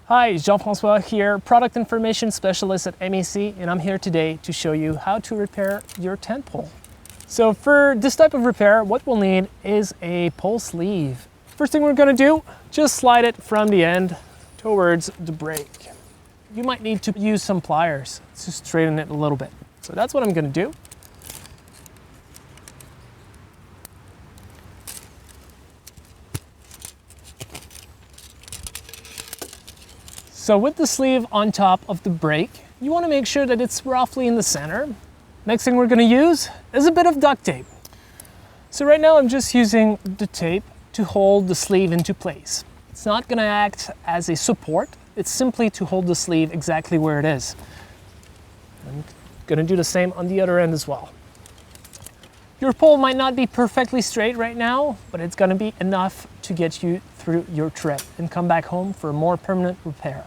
Hi, Jean-François here, Product Information Specialist at MEC, and I'm here today to show you how to repair your tent pole. So for this type of repair, what we'll need is a pole sleeve. First thing we're going to do, just slide it from the end towards the brake. You might need to use some pliers to straighten it a little bit. So that's what I'm going to do. So with the sleeve on top of the brake, you want to make sure that it's roughly in the center. Next thing we're going to use is a bit of duct tape. So right now I'm just using the tape to hold the sleeve into place. It's not going to act as a support, it's simply to hold the sleeve exactly where it is. I'm going to do the same on the other end as well. Your pole might not be perfectly straight right now, but it's going to be enough to get you through your trip and come back home for a more permanent repair.